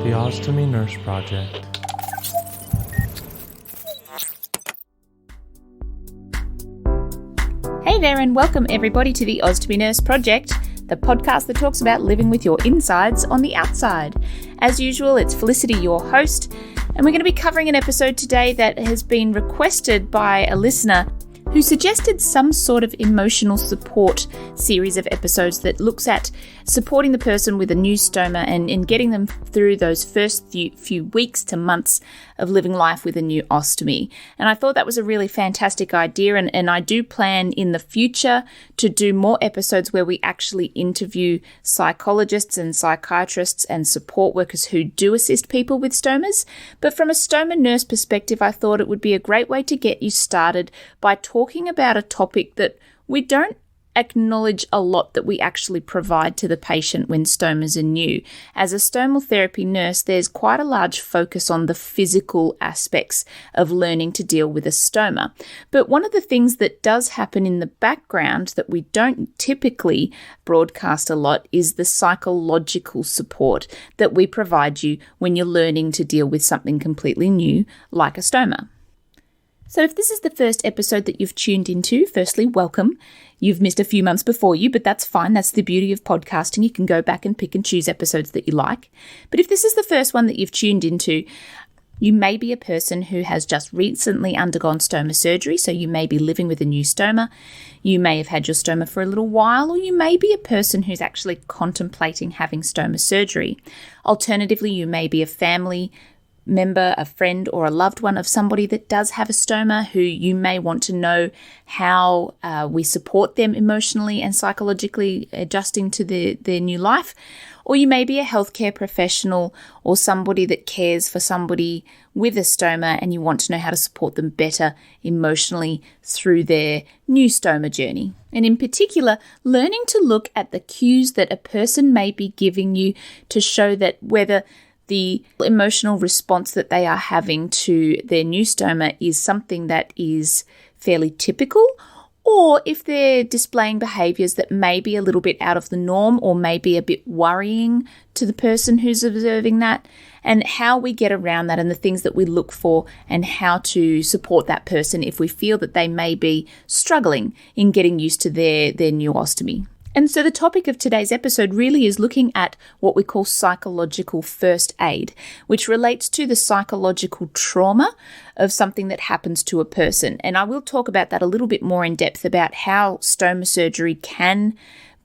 The Ostomy Nurse Project. Hey there, and welcome everybody to the Ostomy Nurse Project, the podcast that talks about living with your insides on the outside. As usual, it's Felicity, your host, and we're going to be covering an episode today that has been requested by a listener who suggested some sort of emotional support series of episodes that looks at supporting the person with a new stoma and getting them through those first few weeks to months of living life with a new ostomy. And I thought that was a really fantastic idea, and I do plan in the future to do more episodes where we actually interview psychologists and psychiatrists and support workers who do assist people with stomas. But from a stoma nurse perspective, I thought it would be a great way to get you started by talking about a topic that we don't acknowledge a lot that we actually provide to the patient when stomas are new. As a stomal therapy nurse, there's quite a large focus on the physical aspects of learning to deal with a stoma. But one of the things that does happen in the background that we don't typically broadcast a lot is the psychological support that we provide you when you're learning to deal with something completely new like a stoma. So if this is the first episode that you've tuned into, firstly, welcome. You've missed a few months before you, but that's fine. That's the beauty of podcasting. You can go back and pick and choose episodes that you like. But if this is the first one that you've tuned into, you may be a person who has just recently undergone stoma surgery, so you may be living with a new stoma. You may have had your stoma for a little while, or you may be a person who's actually contemplating having stoma surgery. Alternatively, you may be a family member, a friend, or a loved one of somebody that does have a stoma who you may want to know how we support them emotionally and psychologically adjusting to their new life. Or you may be a healthcare professional or somebody that cares for somebody with a stoma and you want to know how to support them better emotionally through their new stoma journey. And in particular, learning to look at the cues that a person may be giving you to show that whether the emotional response that they are having to their new stoma is something that is fairly typical, or if they're displaying behaviours that may be a little bit out of the norm or may be a bit worrying to the person who's observing that, and how we get around that and the things that we look for and how to support that person if we feel that they may be struggling in getting used to their new ostomy. And so the topic of today's episode really is looking at what we call psychological first aid, which relates to the psychological trauma of something that happens to a person. And I will talk about that a little bit more in depth about how stoma surgery can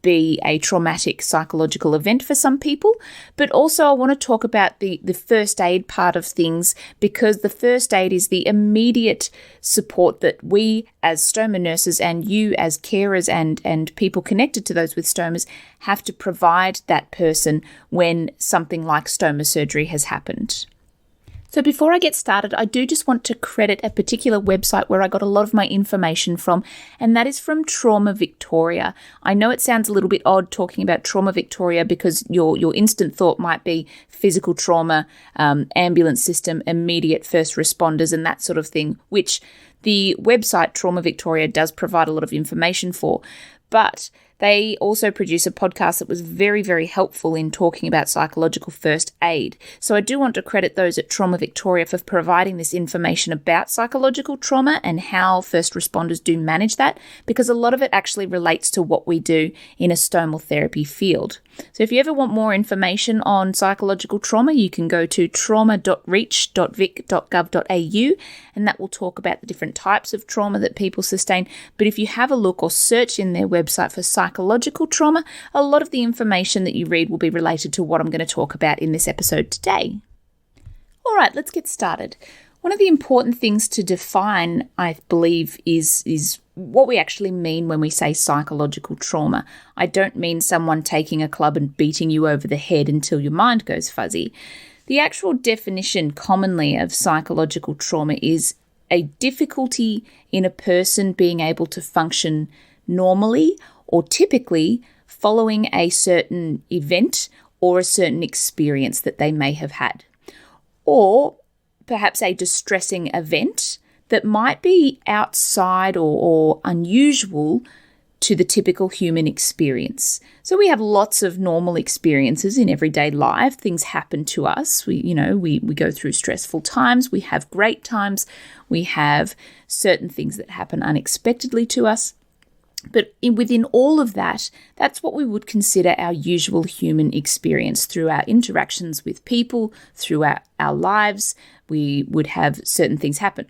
be a traumatic psychological event for some people. But also I want to talk about the first aid part of things, because the first aid is the immediate support that we as stoma nurses and you as carers and people connected to those with stomas have to provide that person when something like stoma surgery has happened. So before I get started, I do just want to credit a particular website where I got a lot of my information from, and that is from Trauma Victoria. I know it sounds a little bit odd talking about Trauma Victoria because your instant thought might be physical trauma, ambulance system, immediate first responders and that sort of thing, which the website Trauma Victoria does provide a lot of information for. But they also produce a podcast that was very, very helpful in talking about psychological first aid. So I do want to credit those at Trauma Victoria for providing this information about psychological trauma and how first responders do manage that, because a lot of it actually relates to what we do in a stomal therapy field. So if you ever want more information on psychological trauma, you can go to trauma.reach.vic.gov.au, and that will talk about the different types of trauma that people sustain. But if you have a look or search in their website for psychological trauma, a lot of the information that you read will be related to what I'm going to talk about in this episode today. All right, let's get started. One of the important things to define, I believe, is what we actually mean when we say psychological trauma. I don't mean someone taking a club and beating you over the head until your mind goes fuzzy. The actual definition commonly of psychological trauma is a difficulty in a person being able to function normally or typically following a certain event or a certain experience that they may have had. Or perhaps a distressing event that might be outside or unusual to the typical human experience. So we have lots of normal experiences in everyday life. Things happen to us. We go through stressful times. We have great times. We have certain things that happen unexpectedly to us. But within all of that, that's what we would consider our usual human experience through our interactions with people, throughout our lives. We would have certain things happen.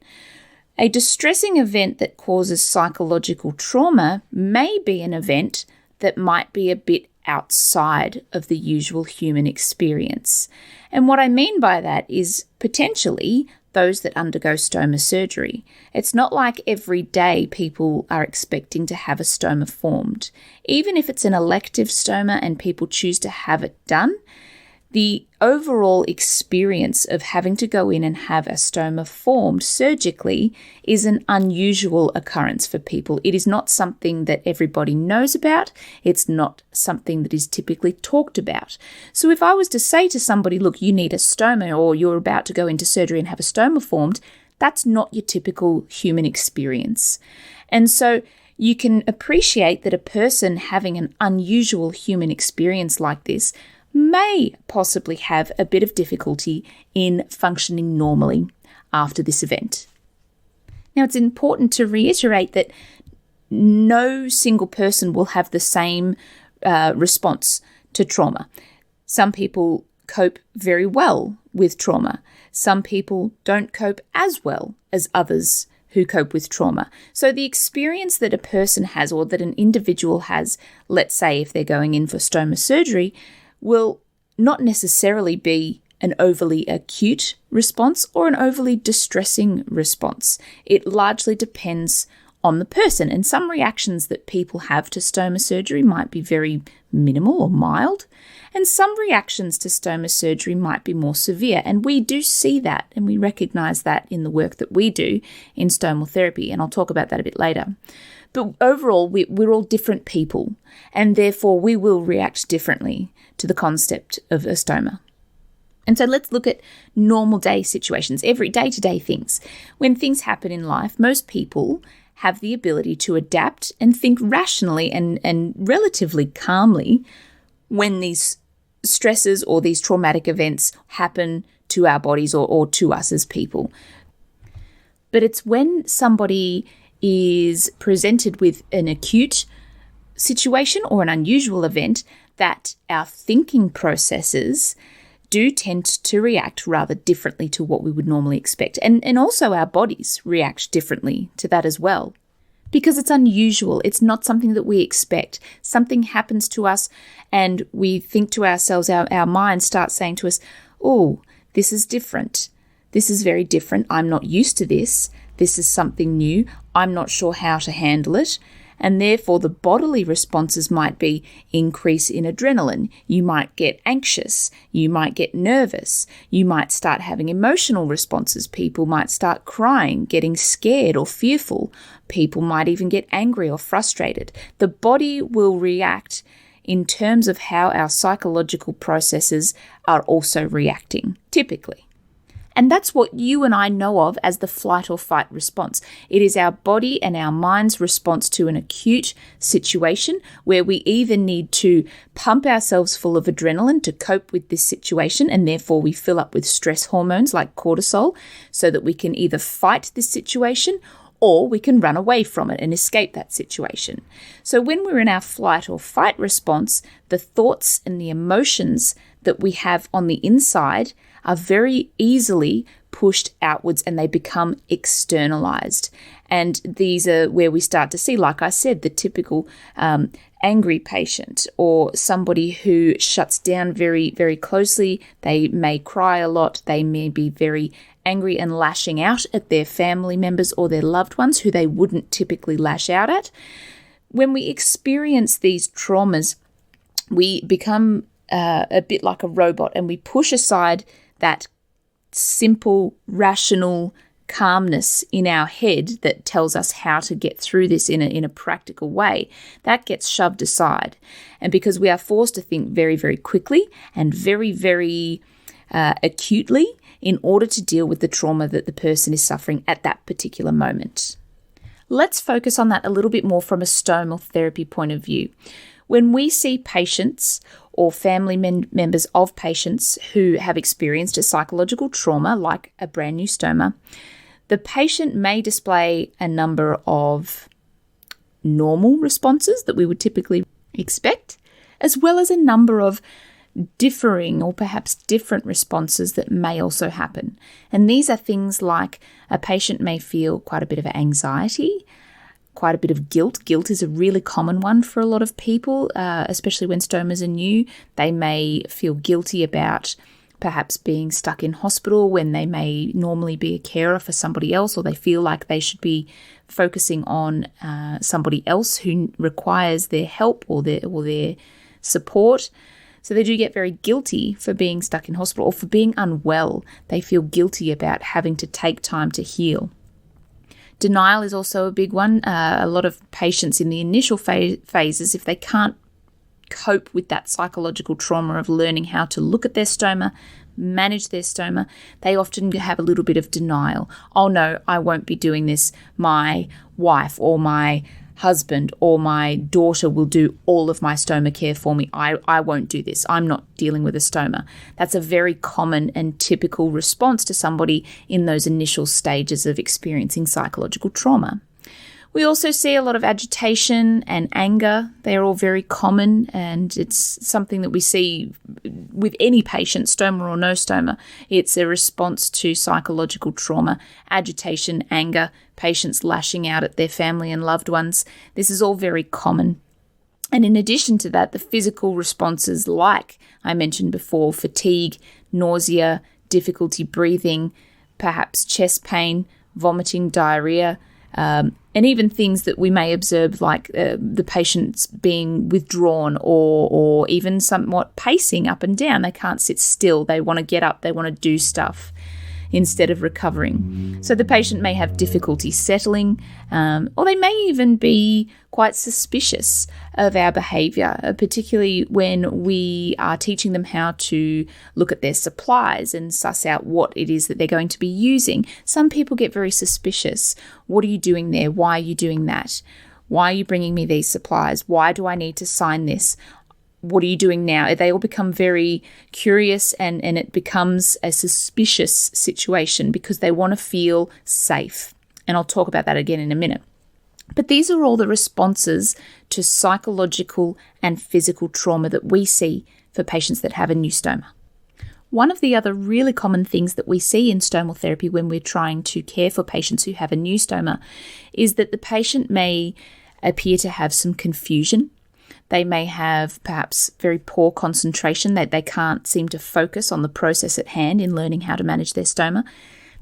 A distressing event that causes psychological trauma may be an event that might be a bit outside of the usual human experience. And what I mean by that is potentially those that undergo stoma surgery. It's not like every day people are expecting to have a stoma formed. Even if it's an elective stoma and people choose to have it done, the overall experience of having to go in and have a stoma formed surgically is an unusual occurrence for people. It is not something that everybody knows about. It's not something that is typically talked about. So if I was to say to somebody, look, you need a stoma or you're about to go into surgery and have a stoma formed, that's not your typical human experience. And so you can appreciate that a person having an unusual human experience like this may possibly have a bit of difficulty in functioning normally after this event. Now, it's important to reiterate that no single person will have the same response to trauma. Some people cope very well with trauma. Some people don't cope as well as others who cope with trauma. So the experience that a person has or that an individual has, let's say if they're going in for stoma surgery, will not necessarily be an overly acute response or an overly distressing response. It largely depends on the person, and some reactions that people have to stoma surgery might be very minimal or mild, and some reactions to stoma surgery might be more severe, and we do see that and we recognize that in the work that we do in stomal therapy, and I'll talk about that a bit later. But overall, we're all different people, and therefore we will react differently to the concept of a stoma. And so let's look at normal day situations, every day-to-day things. When things happen in life, most people have the ability to adapt and think rationally and relatively calmly when these stresses or these traumatic events happen to our bodies or to us as people. But it's when somebody is presented with an acute situation or an unusual event that our thinking processes do tend to react rather differently to what we would normally expect. And also our bodies react differently to that as well. Because it's unusual. It's not something that we expect. Something happens to us and we think to ourselves, our mind starts saying to us, oh, this is different. This is very different. I'm not used to this. This is something new. I'm not sure how to handle it. And therefore, the bodily responses might be increase in adrenaline. You might get anxious. You might get nervous. You might start having emotional responses. People might start crying, getting scared or fearful. People might even get angry or frustrated. The body will react in terms of how our psychological processes are also reacting, typically. And that's what you and I know of as the flight or fight response. It is our body and our mind's response to an acute situation where we either need to pump ourselves full of adrenaline to cope with this situation, and therefore we fill up with stress hormones like cortisol so that we can either fight this situation or we can run away from it and escape that situation. So when we're in our flight or fight response, the thoughts and the emotions that we have on the inside are very easily pushed outwards and they become externalized. And these are where we start to see, like I said, the typical angry patient or somebody who shuts down very, very closely. They may cry a lot. They may be very angry and lashing out at their family members or their loved ones who they wouldn't typically lash out at. When we experience these traumas, we become a bit like a robot and we push aside that simple, rational calmness in our head that tells us how to get through this in a practical way. That gets shoved aside. And because we are forced to think very, very quickly and very, very acutely in order to deal with the trauma that the person is suffering at that particular moment. Let's focus on that a little bit more from a stomal therapy point of view. When we see patients or family members of patients who have experienced a psychological trauma, like a brand new stoma, the patient may display a number of normal responses that we would typically expect, as well as a number of differing or perhaps different responses that may also happen. And these are things like a patient may feel quite a bit of anxiety, quite a bit of guilt. Guilt is a really common one for a lot of people, especially when stomas are new. They may feel guilty about perhaps being stuck in hospital when they may normally be a carer for somebody else, or they feel like they should be focusing on somebody else who requires their help or their support. So they do get very guilty for being stuck in hospital or for being unwell. They feel guilty about having to take time to heal. Denial is also a big one. A lot of patients in the initial phases, if they can't cope with that psychological trauma of learning how to look at their stoma, manage their stoma, they often have a little bit of denial. Oh no, I won't be doing this. My wife or my husband or my daughter will do all of my stoma care for me. I won't do this. I'm not dealing with a stoma. That's a very common and typical response to somebody in those initial stages of experiencing psychological trauma. We also see a lot of agitation and anger. They're all very common, and it's something that we see with any patient, stoma or no stoma. It's a response to psychological trauma, agitation, anger, patients lashing out at their family and loved ones. This is all very common. And in addition to that, the physical responses like I mentioned before, fatigue, nausea, difficulty breathing, perhaps chest pain, vomiting, diarrhea, and even things that we may observe like the patients being withdrawn or even somewhat pacing up and down. They can't sit still. They want to get up. They want to do stuff instead of recovering. So the patient may have difficulty settling, or they may even be quite suspicious of our behaviour, particularly when we are teaching them how to look at their supplies and suss out what it is that they're going to be using. Some people get very suspicious. What are you doing there? Why are you doing that? Why are you bringing me these supplies? Why do I need to sign this? What are you doing now? They all become very curious and it becomes a suspicious situation because they want to feel safe. And I'll talk about that again in a minute. But these are all the responses to psychological and physical trauma that we see for patients that have a new stoma. One of the other really common things that we see in stomal therapy when we're trying to care for patients who have a new stoma is that the patient may appear to have some confusion. They may have perhaps very poor concentration, that they can't seem to focus on the process at hand in learning how to manage their stoma.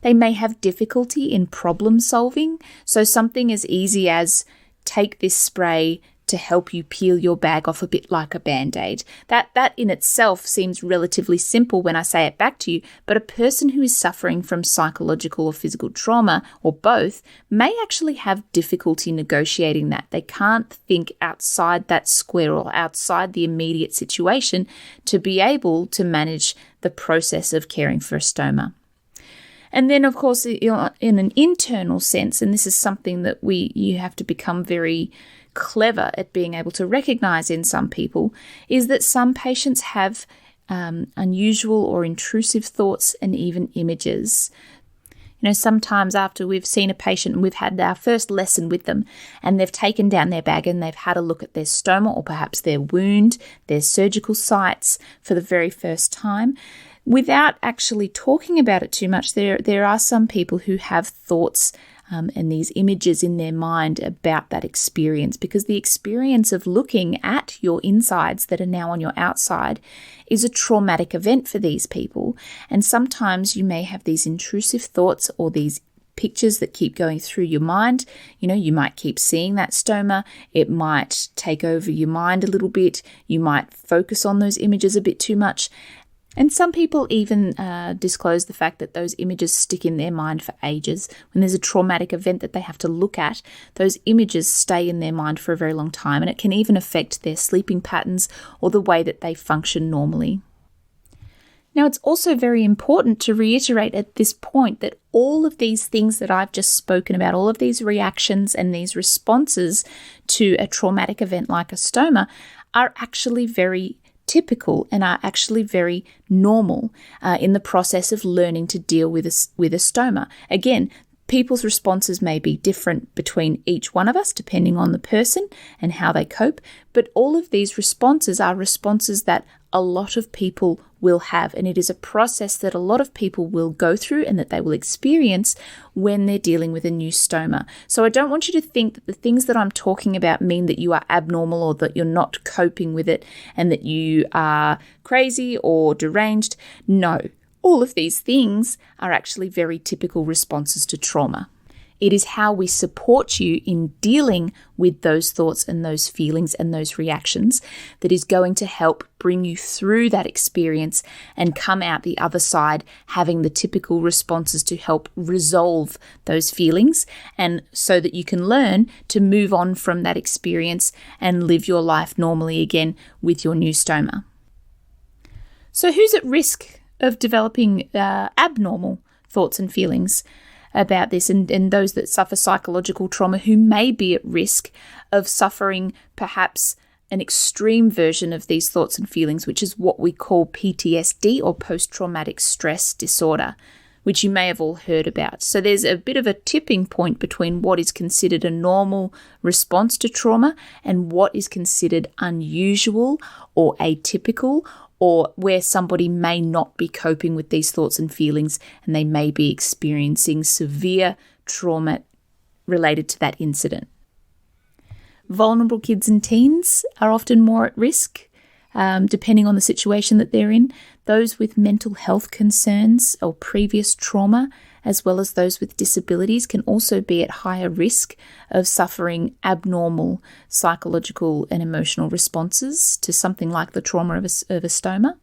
They may have difficulty in problem solving. So something as easy as take this spray to help you peel your bag off a bit like a Band-Aid. That in itself seems relatively simple when I say it back to you, but a person who is suffering from psychological or physical trauma, or both, may actually have difficulty negotiating that. They can't think outside that square or outside the immediate situation to be able to manage the process of caring for a stoma. And then, of course, in an internal sense, and this is something that you have to become very clever at being able to recognize in some people, is that some patients have unusual or intrusive thoughts and even images. You know, sometimes after we've seen a patient and we've had our first lesson with them and they've taken down their bag and they've had a look at their stoma or perhaps their wound, their surgical sites for the very first time, without actually talking about it too much, there are some people who have thoughts and these images in their mind about that experience, because the experience of looking at your insides that are now on your outside is a traumatic event for these people. And sometimes you may have these intrusive thoughts or these pictures that keep going through your mind. You know, you might keep seeing that stoma. It might take over your mind a little bit. You might focus on those images a bit too much. And some people even disclose the fact that those images stick in their mind for ages. When there's a traumatic event that they have to look at, those images stay in their mind for a very long time, and it can even affect their sleeping patterns or the way that they function normally. Now, it's also very important to reiterate at this point that all of these things that I've just spoken about, all of these reactions and these responses to a traumatic event like a stoma are actually very typical and are actually very normal in the process of learning to deal with a stoma. Again, people's responses may be different between each one of us, depending on the person and how they cope, but all of these responses are responses that a lot of people will have, and it is a process that a lot of people will go through and that they will experience when they're dealing with a new stoma. So I don't want you to think that the things that I'm talking about mean that you are abnormal or that you're not coping with it and that you are crazy or deranged. No. All of these things are actually very typical responses to trauma. It is how we support you in dealing with those thoughts and those feelings and those reactions that is going to help bring you through that experience and come out the other side having the typical responses to help resolve those feelings, and so that you can learn to move on from that experience and live your life normally again with your new stoma. So who's at risk of developing abnormal thoughts and feelings about this, and those that suffer psychological trauma who may be at risk of suffering perhaps an extreme version of these thoughts and feelings, which is what we call PTSD or post-traumatic stress disorder, which you may have all heard about. So there's a bit of a tipping point between what is considered a normal response to trauma and what is considered unusual or atypical, or where somebody may not be coping with these thoughts and feelings and they may be experiencing severe trauma related to that incident. Vulnerable kids and teens are often more at risk, depending on the situation that they're in. Those with mental health concerns or previous trauma, as well as those with disabilities, can also be at higher risk of suffering abnormal psychological and emotional responses to something like the trauma of a stoma.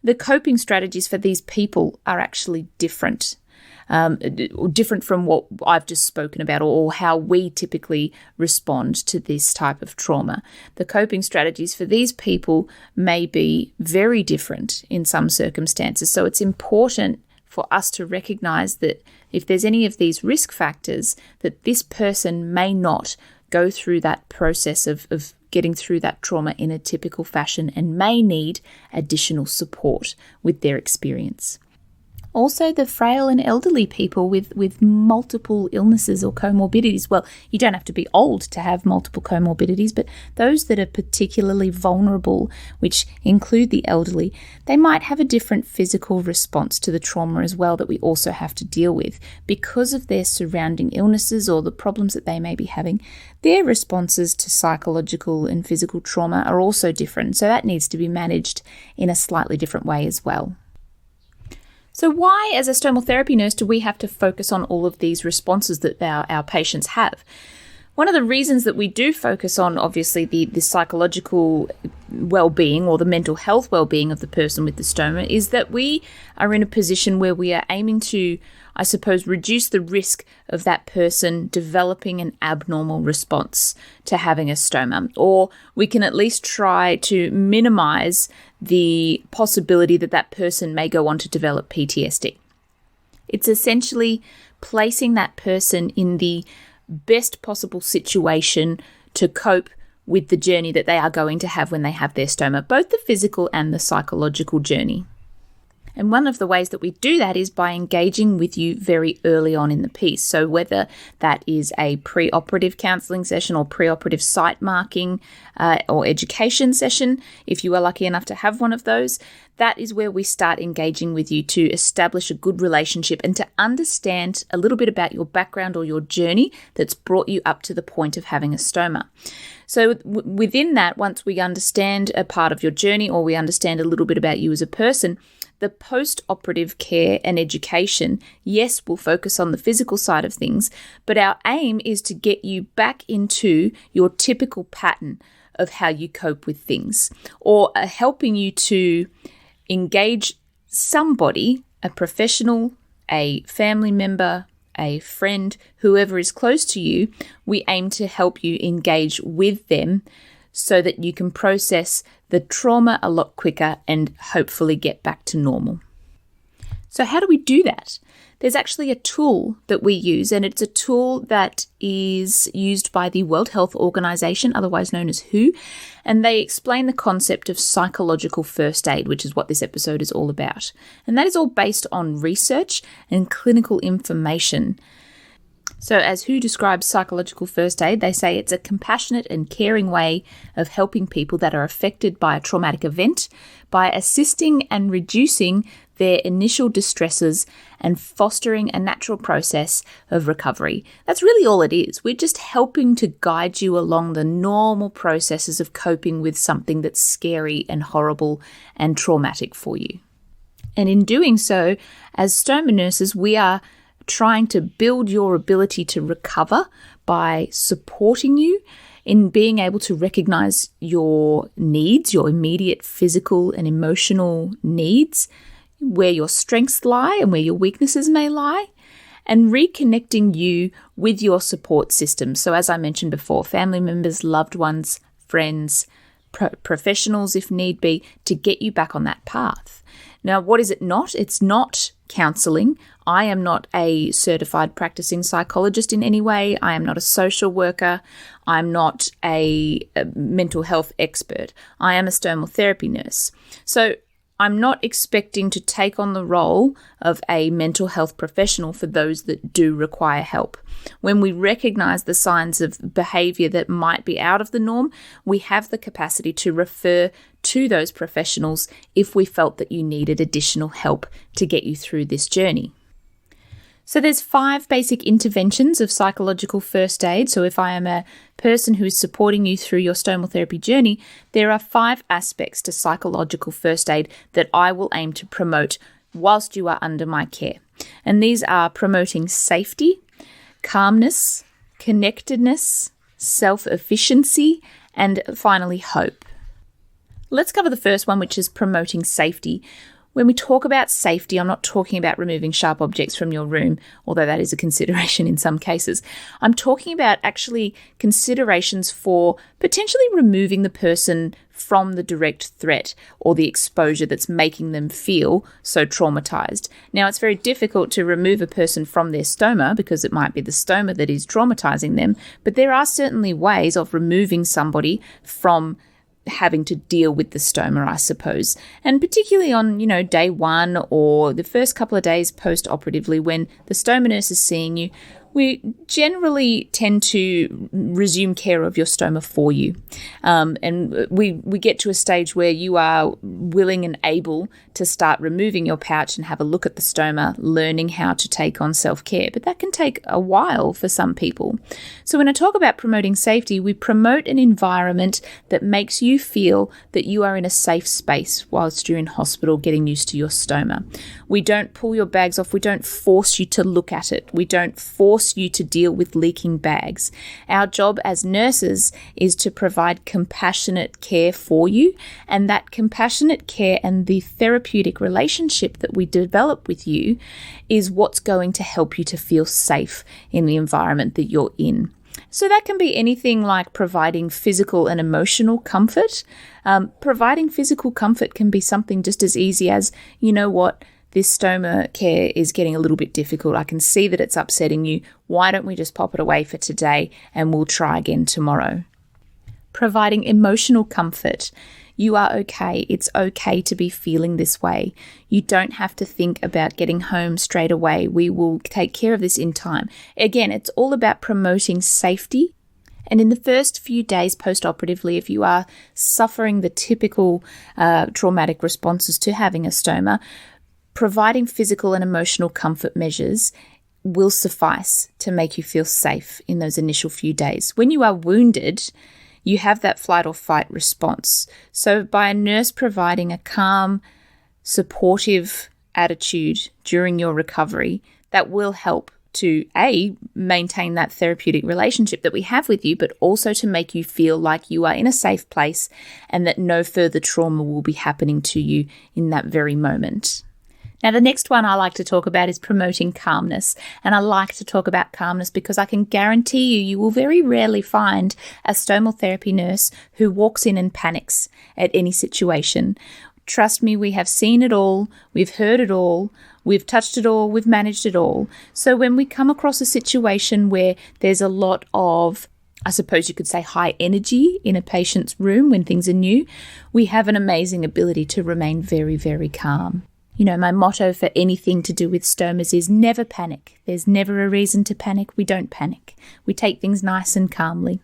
The coping strategies for these people are actually different from what I've just spoken about, or how we typically respond to this type of trauma. The coping strategies for these people may be very different in some circumstances. So it's important for us to recognize that if there's any of these risk factors, that this person may not go through that process of getting through that trauma in a typical fashion and may need additional support with their experience. Also, the frail and elderly people with multiple illnesses or comorbidities. Well, you don't have to be old to have multiple comorbidities, but those that are particularly vulnerable, which include the elderly, they might have a different physical response to the trauma as well that we also have to deal with. Because of their surrounding illnesses or the problems that they may be having, their responses to psychological and physical trauma are also different. So that needs to be managed in a slightly different way as well. So why, as a stomal therapy nurse, do we have to focus on all of these responses that our patients have? One of the reasons that we do focus on, obviously, the psychological well-being or the mental health well-being of the person with the stoma is that we are in a position where we are aiming to, I suppose, reduce the risk of that person developing an abnormal response to having a stoma, or we can at least try to minimize the possibility that that person may go on to develop PTSD. It's essentially placing that person in the best possible situation to cope with the journey that they are going to have when they have their stoma, both the physical and the psychological journey. And one of the ways that we do that is by engaging with you very early on in the piece. So whether that is a pre-operative counselling session or pre-operative site marking or education session, if you are lucky enough to have one of those, that is where we start engaging with you to establish a good relationship and to understand a little bit about your background or your journey that's brought you up to the point of having a stoma. So within that, once we understand a part of your journey or we understand a little bit about you as a person, the post-operative care and education, yes, will focus on the physical side of things, but our aim is to get you back into your typical pattern of how you cope with things, or helping you to engage somebody, a professional, a family member, a friend, whoever is close to you. We aim to help you engage with them so that you can process the trauma a lot quicker and hopefully get back to normal. So how do we do that? There's actually a tool that we use, and it's a tool that is used by the World Health Organization, otherwise known as WHO, and they explain the concept of psychological first aid, which is what this episode is all about. And that is all based on research and clinical information. So as WHO describes psychological first aid, they say it's a compassionate and caring way of helping people that are affected by a traumatic event by assisting and reducing their initial distresses and fostering a natural process of recovery. That's really all it is. We're just helping to guide you along the normal processes of coping with something that's scary and horrible and traumatic for you. And in doing so, as stoma nurses, we are trying to build your ability to recover by supporting you in being able to recognize your needs, your immediate physical and emotional needs, where your strengths lie and where your weaknesses may lie, and reconnecting you with your support system. So as I mentioned before, family members, loved ones, friends, professionals if need be, to get you back on that path. Now, what is it not? It's not counselling. I am not a certified practicing psychologist in any way. I am not a social worker. I'm not a mental health expert. I am a stomal therapy nurse. So I'm not expecting to take on the role of a mental health professional for those that do require help. When we recognize the signs of behavior that might be out of the norm, we have the capacity to refer to those professionals if we felt that you needed additional help to get you through this journey. So there's 5 basic interventions of psychological first aid. So if I am a person who is supporting you through your stomal therapy journey, there are 5 aspects to psychological first aid that I will aim to promote whilst you are under my care. And these are promoting safety, calmness, connectedness, self-efficiency, and finally hope. Let's cover the first one, which is promoting safety. When we talk about safety, I'm not talking about removing sharp objects from your room, although that is a consideration in some cases. I'm talking about actually considerations for potentially removing the person from the direct threat or the exposure that's making them feel so traumatized. Now, it's very difficult to remove a person from their stoma because it might be the stoma that is traumatizing them, but there are certainly ways of removing somebody from having to deal with the stoma, I suppose. And particularly on, day 1 or the first couple of days post-operatively when the stoma nurse is seeing you, we generally tend to resume care of your stoma for you. And we get to a stage where you are willing and able to start removing your pouch and have a look at the stoma, learning how to take on self-care. But that can take a while for some people. So when I talk about promoting safety, we promote an environment that makes you feel that you are in a safe space whilst you're in hospital getting used to your stoma. We don't pull your bags off. We don't force you to look at it. We don't force you to deal with leaking bags. Our job as nurses is to provide compassionate care for you, and that compassionate care and the therapeutic relationship that we develop with you is what's going to help you to feel safe in the environment that you're in. So that can be anything like providing physical and emotional comfort. Providing physical comfort can be something just as easy as, this stoma care is getting a little bit difficult. I can see that it's upsetting you. Why don't we just pop it away for today and we'll try again tomorrow? Providing emotional comfort. You are okay. It's okay to be feeling this way. You don't have to think about getting home straight away. We will take care of this in time. Again, it's all about promoting safety. And in the first few days post-operatively, if you are suffering the typical traumatic responses to having a stoma, providing physical and emotional comfort measures will suffice to make you feel safe in those initial few days. When you are wounded, you have that flight or fight response. So by a nurse providing a calm, supportive attitude during your recovery, that will help to maintain that therapeutic relationship that we have with you, but also to make you feel like you are in a safe place and that no further trauma will be happening to you in that very moment. Now, the next one I like to talk about is promoting calmness. And I like to talk about calmness because I can guarantee you will very rarely find a stomal therapy nurse who walks in and panics at any situation. Trust me, we have seen it all, we've heard it all, we've touched it all, we've managed it all. So when we come across a situation where there's a lot of, I suppose you could say, high energy in a patient's room when things are new, we have an amazing ability to remain very, very calm. You know, my motto for anything to do with stomas is never panic. There's never a reason to panic. We don't panic. We take things nice and calmly.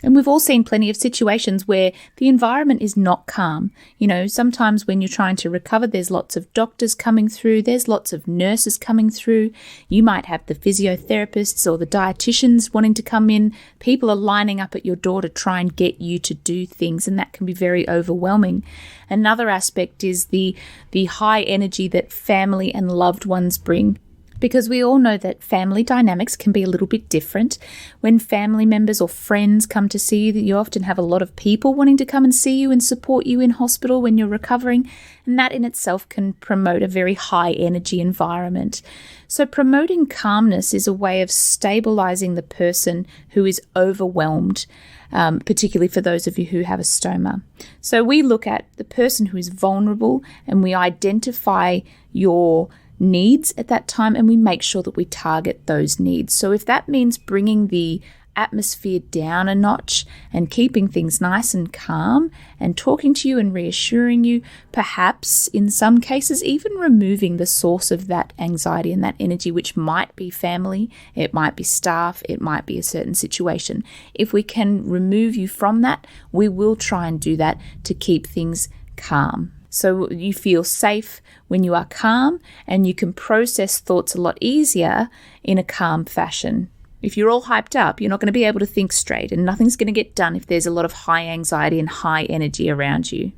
And we've all seen plenty of situations where the environment is not calm. You know, sometimes when you're trying to recover, there's lots of doctors coming through, there's lots of nurses coming through. You might have the physiotherapists or the dietitians wanting to come in. People are lining up at your door to try and get you to do things, and that can be very overwhelming. Another aspect is the high energy that family and loved ones bring. Because we all know that family dynamics can be a little bit different. When family members or friends come to see you often have a lot of people wanting to come and see you and support you in hospital when you're recovering, and that in itself can promote a very high energy environment. So promoting calmness is a way of stabilizing the person who is overwhelmed, particularly for those of you who have a stoma. So we look at the person who is vulnerable and we identify your needs at that time, and we make sure that we target those needs. So if that means bringing the atmosphere down a notch and keeping things nice and calm and talking to you and reassuring you, perhaps in some cases even removing the source of that anxiety and that energy, which might be family, it might be staff, it might be a certain situation. If we can remove you from that, we will try and do that to keep things calm. So you feel safe when you are calm, and you can process thoughts a lot easier in a calm fashion. If you're all hyped up, you're not going to be able to think straight, and nothing's going to get done if there's a lot of high anxiety and high energy around you.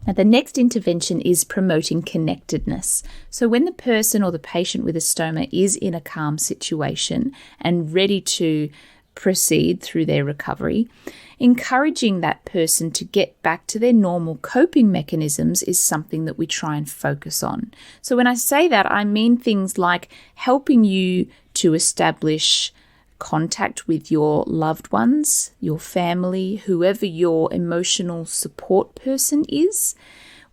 Now, the next intervention is promoting connectedness. So when the person or the patient with a stoma is in a calm situation and ready to proceed through their recovery, encouraging that person to get back to their normal coping mechanisms is something that we try and focus on. So when I say that, I mean things like helping you to establish contact with your loved ones, your family, whoever your emotional support person is.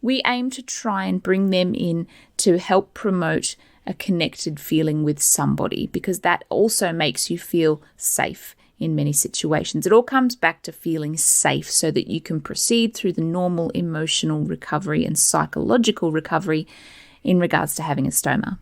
We aim to try and bring them in to help promote a connected feeling with somebody, because that also makes you feel safe in many situations. It all comes back to feeling safe so that you can proceed through the normal emotional recovery and psychological recovery in regards to having a stoma.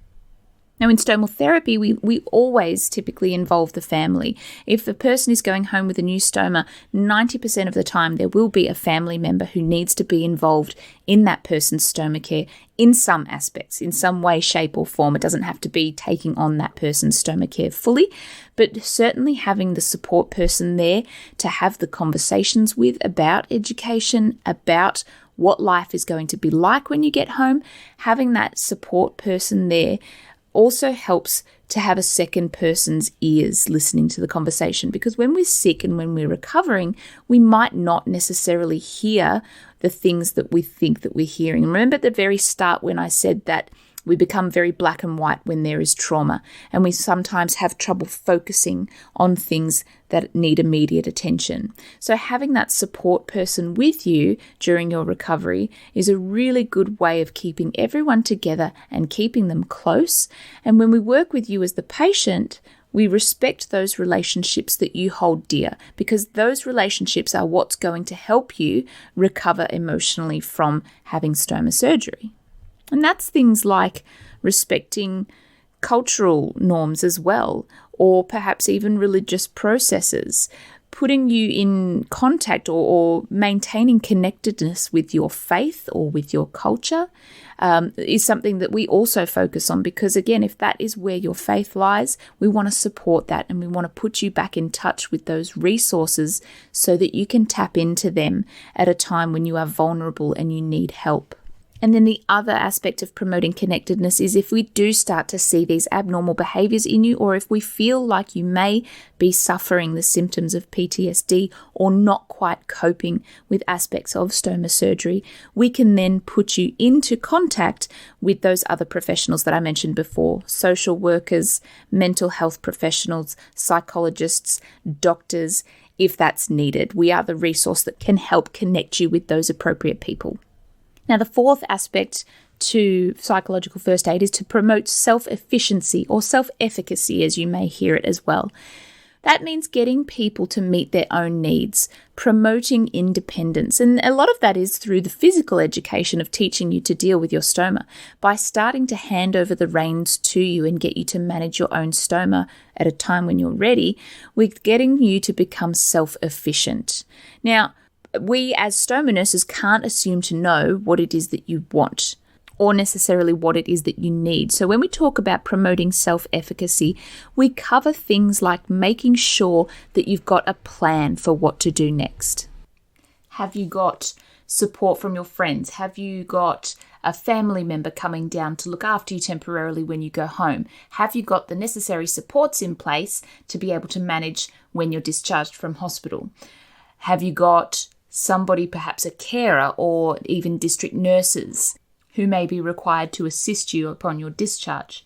Now, in stomal therapy, we always typically involve the family. If the person is going home with a new stoma, 90% of the time there will be a family member who needs to be involved in that person's stoma care in some aspects, in some way, shape or form. It doesn't have to be taking on that person's stoma care fully, but certainly having the support person there to have the conversations with about education, about what life is going to be like when you get home. Having that support person there also helps to have a second person's ears listening to the conversation, because when we're sick and when we're recovering, we might not necessarily hear the things that we think that we're hearing. Remember at the very start when I said that we become very black and white when there is trauma, and we sometimes have trouble focusing on things that need immediate attention. So having that support person with you during your recovery is a really good way of keeping everyone together and keeping them close. And when we work with you as the patient, we respect those relationships that you hold dear, because those relationships are what's going to help you recover emotionally from having stoma surgery. And that's things like respecting cultural norms as well, or perhaps even religious processes. Putting you in contact or maintaining connectedness with your faith or with your culture is something that we also focus on, because again, if that is where your faith lies, we want to support that, and we want to put you back in touch with those resources so that you can tap into them at a time when you are vulnerable and you need help. And then the other aspect of promoting connectedness is if we do start to see these abnormal behaviors in you, or if we feel like you may be suffering the symptoms of PTSD or not quite coping with aspects of stoma surgery, we can then put you into contact with those other professionals that I mentioned before: social workers, mental health professionals, psychologists, doctors, if that's needed. We are the resource that can help connect you with those appropriate people. Now, the fourth aspect to psychological first aid is to promote self-efficiency or self-efficacy, as you may hear it as well. That means getting people to meet their own needs, promoting independence. And a lot of that is through the physical education of teaching you to deal with your stoma, by starting to hand over the reins to you and get you to manage your own stoma at a time when you're ready, with getting you to become self-efficient. Now, we as stoma nurses can't assume to know what it is that you want or necessarily what it is that you need. So when we talk about promoting self-efficacy, we cover things like making sure that you've got a plan for what to do next. Have you got support from your friends? Have you got a family member coming down to look after you temporarily when you go home? Have you got the necessary supports in place to be able to manage when you're discharged from hospital? Have you got somebody, perhaps a carer or even district nurses, who may be required to assist you upon your discharge?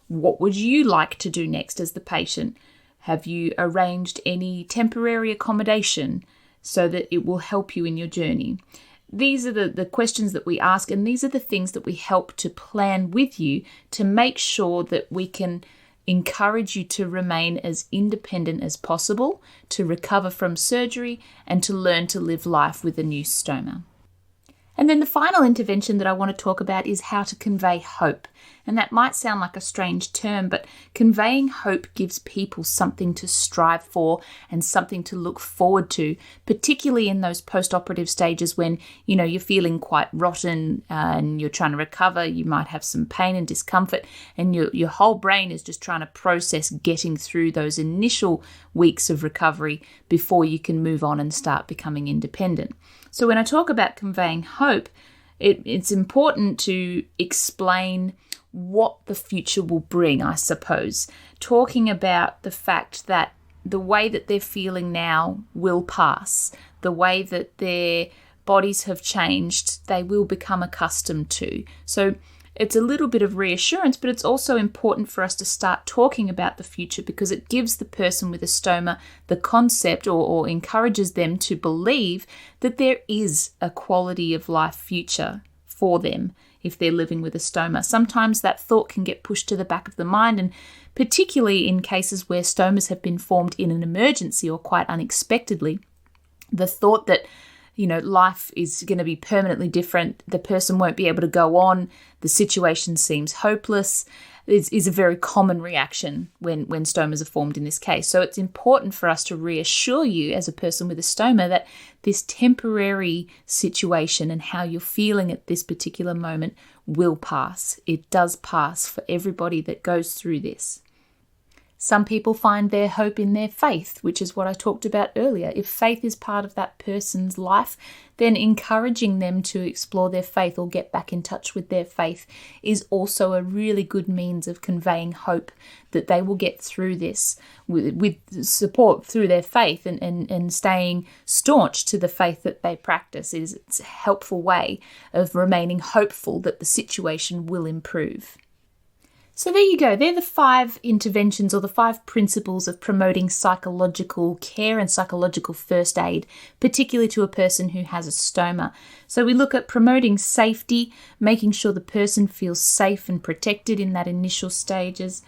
What would you like to do next as the patient? Have you arranged any temporary accommodation so that it will help you in your journey? These are the questions that we ask, and these are the things that we help to plan with you to make sure that we can encourage you to remain as independent as possible, to recover from surgery, and to learn to live life with a new stoma. And then the final intervention that I want to talk about is how to convey hope. And that might sound like a strange term, but conveying hope gives people something to strive for and something to look forward to, particularly in those post-operative stages when, you're feeling quite rotten and you're trying to recover. You might have some pain and discomfort, and your whole brain is just trying to process getting through those initial weeks of recovery before you can move on and start becoming independent. So when I talk about conveying hope, it's important to explain what the future will bring, I suppose. Talking about the fact that the way that they're feeling now will pass. The way that their bodies have changed, they will become accustomed to. So it's a little bit of reassurance, but it's also important for us to start talking about the future, because it gives the person with a stoma the concept or encourages them to believe that there is a quality of life future for them if they're living with a stoma. Sometimes that thought can get pushed to the back of the mind, and particularly in cases where stomas have been formed in an emergency or quite unexpectedly, the thought that life is going to be permanently different, the person won't be able to go on, the situation seems hopeless, is a very common reaction when stomas are formed in this case. So it's important for us to reassure you as a person with a stoma that this temporary situation and how you're feeling at this particular moment will pass. It does pass for everybody that goes through this. Some people find their hope in their faith, which is what I talked about earlier. If faith is part of that person's life, then encouraging them to explore their faith or get back in touch with their faith is also a really good means of conveying hope that they will get through this with support through their faith, and staying staunch to the faith that they practice. It's a helpful way of remaining hopeful that the situation will improve. So there you go. They're the 5 interventions or the 5 principles of promoting psychological care and psychological first aid, particularly to a person who has a stoma. So we look at promoting safety, making sure the person feels safe and protected in that initial stages.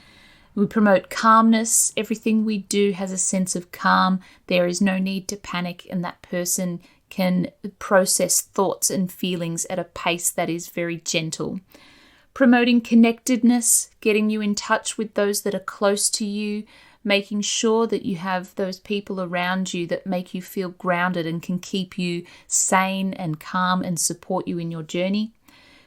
We promote calmness. Everything we do has a sense of calm. There is no need to panic, and that person can process thoughts and feelings at a pace that is very gentle. Promoting connectedness, getting you in touch with those that are close to you, making sure that you have those people around you that make you feel grounded and can keep you sane and calm and support you in your journey.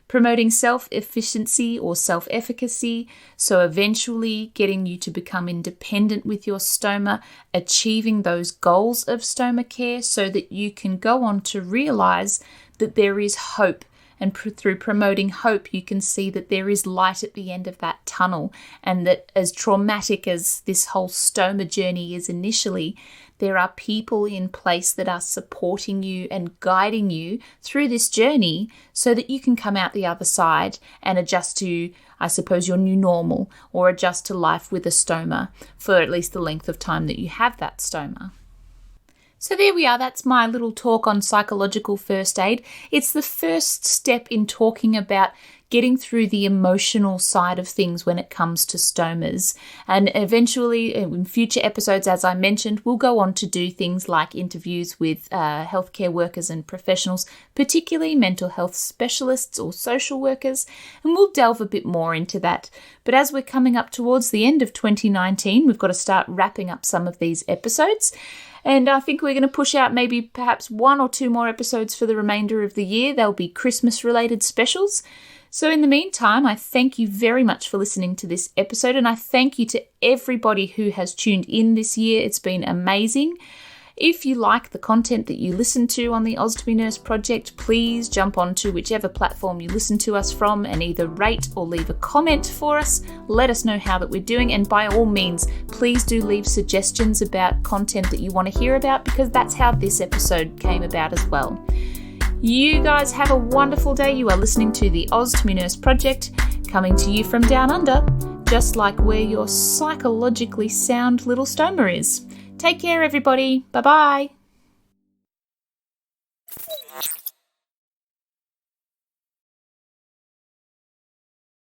Promoting self-efficiency or self-efficacy, so eventually getting you to become independent with your stoma, achieving those goals of stoma care so that you can go on to realize that there is hope and through promoting hope, you can see that there is light at the end of that tunnel, and that as traumatic as this whole stoma journey is initially, there are people in place that are supporting you and guiding you through this journey so that you can come out the other side and adjust to, I suppose, your new normal, or adjust to life with a stoma for at least the length of time that you have that stoma. So there we are, that's my little talk on psychological first aid. It's the first step in talking about getting through the emotional side of things when it comes to stomas. And eventually, in future episodes, as I mentioned, we'll go on to do things like interviews with healthcare workers and professionals, particularly mental health specialists or social workers, and we'll delve a bit more into that. But as we're coming up towards the end of 2019, we've got to start wrapping up some of these episodes. And I think we're going to push out maybe perhaps 1 or 2 more episodes for the remainder of the year. They'll be Christmas-related specials. So in the meantime, I thank you very much for listening to this episode, and I thank you to everybody who has tuned in this year. It's been amazing. If you like the content that you listen to on the Ostomy Nurse Project, please jump onto whichever platform you listen to us from and either rate or leave a comment for us. Let us know how that we're doing, and by all means, please do leave suggestions about content that you want to hear about, because that's how this episode came about as well. You guys have a wonderful day. You are listening to the Ostomy Nurse Project, coming to you from down under, just like where your psychologically sound little stoma is. Take care, everybody. Bye-bye.